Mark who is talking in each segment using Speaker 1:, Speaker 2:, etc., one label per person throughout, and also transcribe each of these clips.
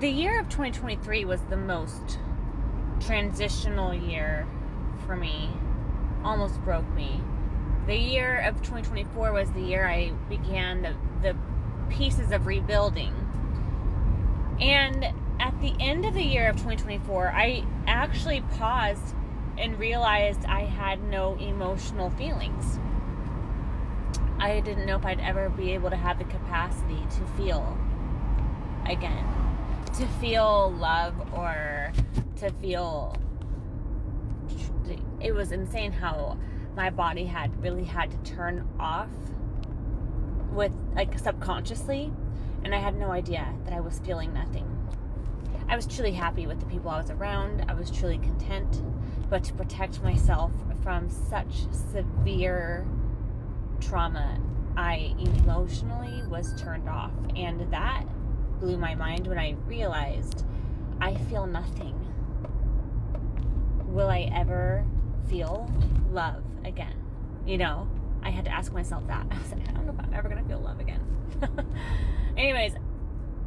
Speaker 1: The year of 2023 was the most transitional year for me. Almost broke me. The year of 2024 was the year I began the pieces of rebuilding. And at the end of the year of 2024, I actually paused and realized I had no emotional feelings. I didn't know if I'd ever be able to have the capacity to feel again. To feel love or to feel... It was insane how my body had to turn off with, like, subconsciously, and I had no idea that I was feeling nothing. I was truly happy with the people I was around. I was truly content, but to protect myself from such severe trauma, I emotionally was turned off, and that blew my mind when I realized I feel nothing. Will I ever feel love again? I had to ask myself that. I was like, I don't know if I'm ever going to feel love again. Anyways,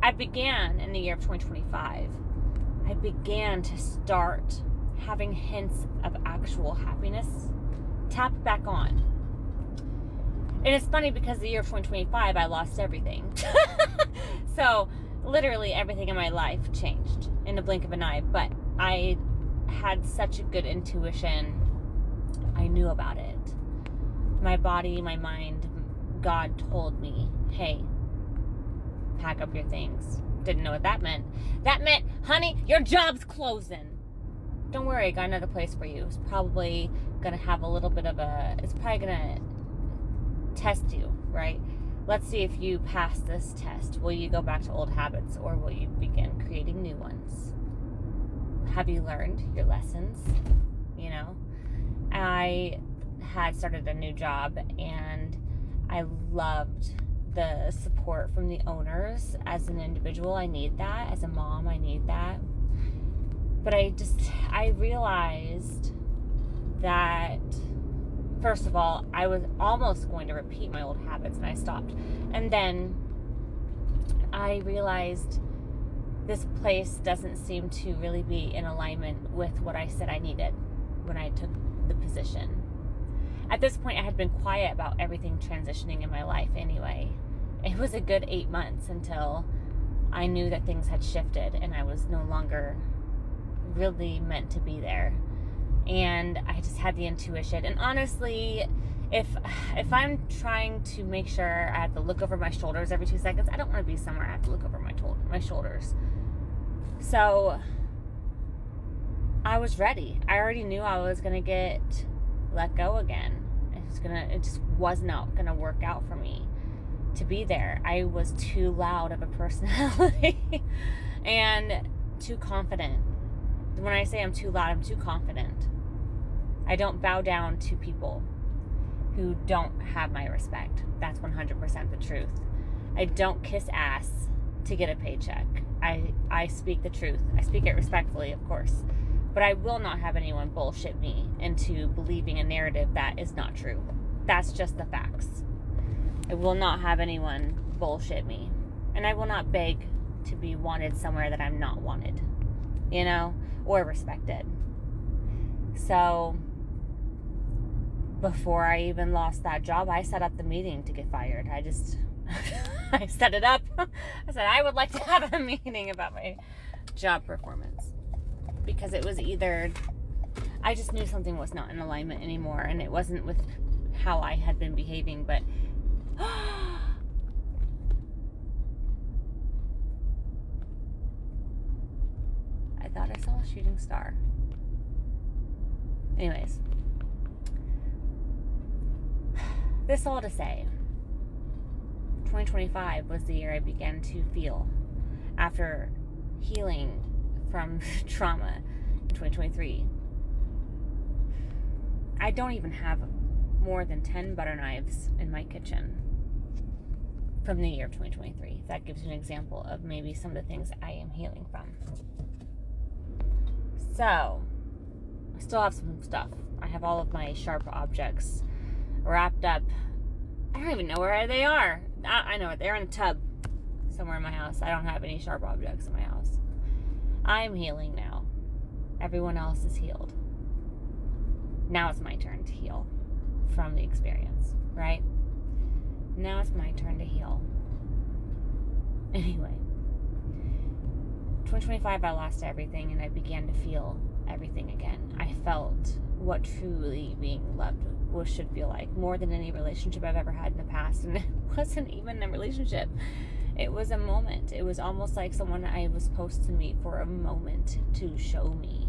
Speaker 1: I began in the year of 2025. I began to start having hints of actual happiness tap back on. And it's funny because the year of 2025, I lost everything. So literally everything in my life changed in the blink of an eye. But I had such a good intuition. I knew about it. My body, my mind, God told me, hey, pack up your things. Didn't know what that meant. That meant, honey, your job's closing. Don't worry, I got another place for you. It's probably going to have a little bit of it's probably going to test you, right? Let's see if you pass this test. Will you go back to old habits, or will you begin creating new ones? Have you learned your lessons? I had started a new job, and I loved the support from the owners. As an individual, I need that. As a mom, I need that. But I realized that, first of all, I was almost going to repeat my old habits, and I stopped. And then I realized this place doesn't seem to really be in alignment with what I said I needed when I took the position. At this point, I had been quiet about everything transitioning in my life anyway. It was a good 8 months until I knew that things had shifted and I was no longer really meant to be there. And I just had the intuition. And honestly, if I'm trying to make sure I have to look over my shoulders every 2 seconds, I don't want to be somewhere I have to look over my shoulders. So I was ready. I already knew I was going to get let go again. It just was not going to work out for me to be there. I was too loud of a personality and too confident. When I say I'm too loud, I'm too confident. I don't bow down to people who don't have my respect. That's 100% the truth. I don't kiss ass to get a paycheck. I speak the truth. I speak it respectfully, of course. But I will not have anyone bullshit me into believing a narrative that is not true. That's just the facts. I will not have anyone bullshit me. And I will not beg to be wanted somewhere that I'm not wanted, or respected. So before I even lost that job, I set up the meeting to get fired. I set it up. I said, I would like to have a meeting about my job performance. Because it was either, I just knew something was not in alignment anymore, and it wasn't with how I had been behaving, but I thought I saw a shooting star. Anyways, this all to say, 2025 was the year I began to feel, after healing from trauma in 2023. I don't even have more than 10 butter knives in my kitchen from the year of 2023. That gives you an example of maybe some of the things I am healing from. So, I still have some stuff. I have all of my sharp objects wrapped up. I don't even know where they are. I know it. They're in a tub somewhere in my house. I don't have any sharp objects in my house. I'm healing now. Everyone else is healed. Now it's my turn to heal from the experience, right? Now it's my turn to heal. Anyway, 2025, I lost everything and I began to feel everything again. I felt what truly being loved should feel like, more than any relationship I've ever had in the past. And it wasn't even a relationship. It was a moment. It was almost like someone I was supposed to meet for a moment to show me,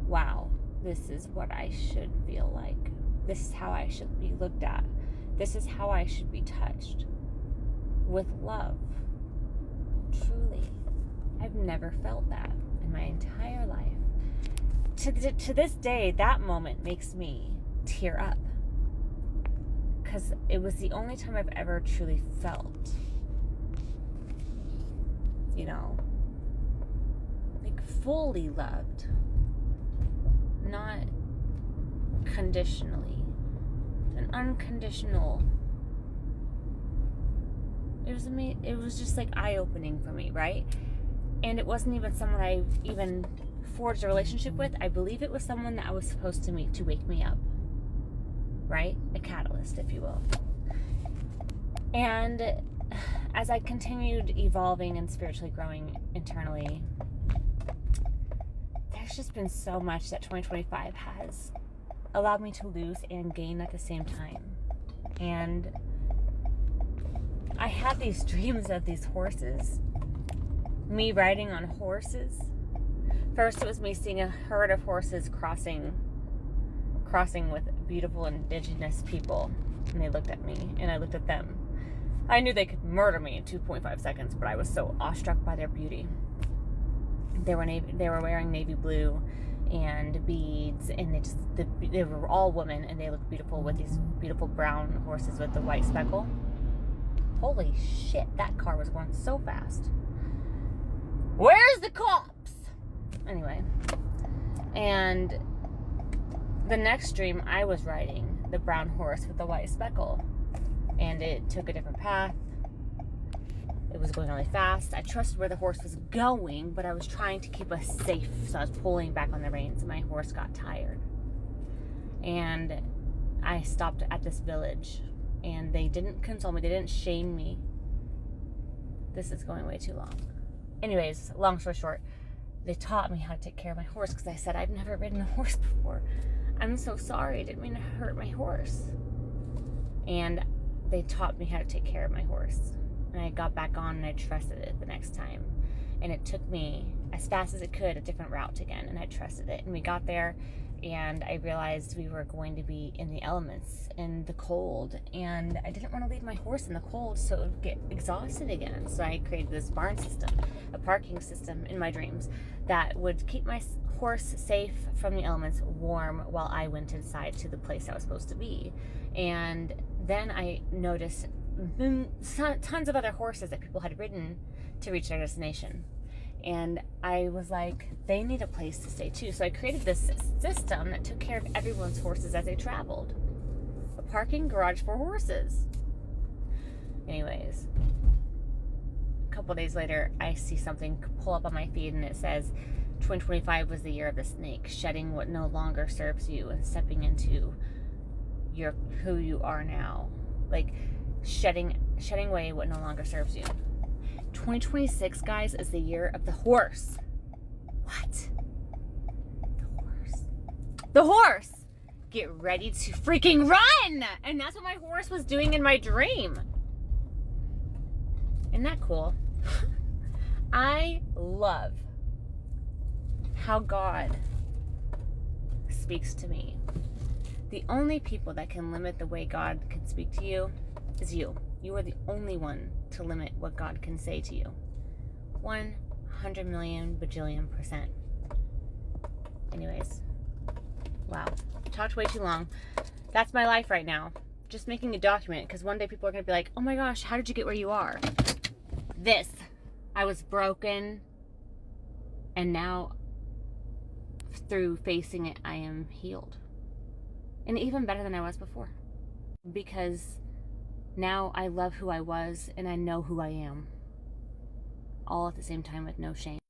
Speaker 1: wow, this is what I should feel like. This is how I should be looked at. This is how I should be touched with love. Truly. I've never felt that in my entire life. To this day, that moment makes me tear up. Because it was the only time I've ever truly felt, like fully loved. Not conditionally. An unconditional. It was just like eye-opening for me, right? And it wasn't even someone I even forged a relationship with. I believe it was someone that I was supposed to meet to wake me up, right? A catalyst, if you will. And as I continued evolving and spiritually growing internally, there's just been so much that 2025 has allowed me to lose and gain at the same time. And I had these dreams of these horses. Me riding on horses. First it was me seeing a herd of horses crossing with beautiful indigenous people. And they looked at me and I looked at them. I knew they could murder me in 2.5 seconds, but I was so awestruck by their beauty. They were wearing navy blue and beads, and they were all women, and they looked beautiful with these beautiful brown horses with the white speckle. Holy shit, that car was going so fast. Where's the cops? Anyway, and the next dream I was riding the brown horse with the white speckle, and it took a different path. It was going really fast. I trusted where the horse was going, but I was trying to keep us safe, so I was pulling back on the reins, and my horse got tired. And I stopped at this village, and they didn't console me. They didn't shame me. This is going way too long. Anyways, long story short, they taught me how to take care of my horse, because I said, I've never ridden a horse before. I'm so sorry. I didn't mean to hurt my horse. And they taught me how to take care of my horse. And I got back on and I trusted it the next time. And it took me as fast as it could a different route again, and I trusted it. And we got there, and I realized we were going to be in the elements, in the cold. And I didn't want to leave my horse in the cold so it would get exhausted again. So I created this barn system, a parking system in my dreams that would keep my horse safe from the elements, warm, while I went inside to the place I was supposed to be. And then I noticed tons of other horses that people had ridden to reach their destination. And I was like, they need a place to stay too. So I created this system that took care of everyone's horses as they traveled. A parking garage for horses. Anyways, a couple days later, I see something pull up on my feed, and it says 2025 was the year of the snake, shedding what no longer serves you and stepping into who you are now. Like, shedding away what no longer serves you. 2026, guys, is the year of the horse. What? The horse! Get ready to freaking run! And that's what my horse was doing in my dream. Isn't that cool? I love how God speaks to me. The only people that can limit the way God can speak to you is you. You are the only one to limit what God can say to you. 100 million bajillion %. Anyways, wow. Talked way too long. That's my life right now. Just making a document, because one day people are going to be like, oh my gosh, how did you get where you are? This. I was broken, and now through facing it, I am healed. And even better than I was before. Because now I love who I was, and I know who I am. all at the same time with no shame.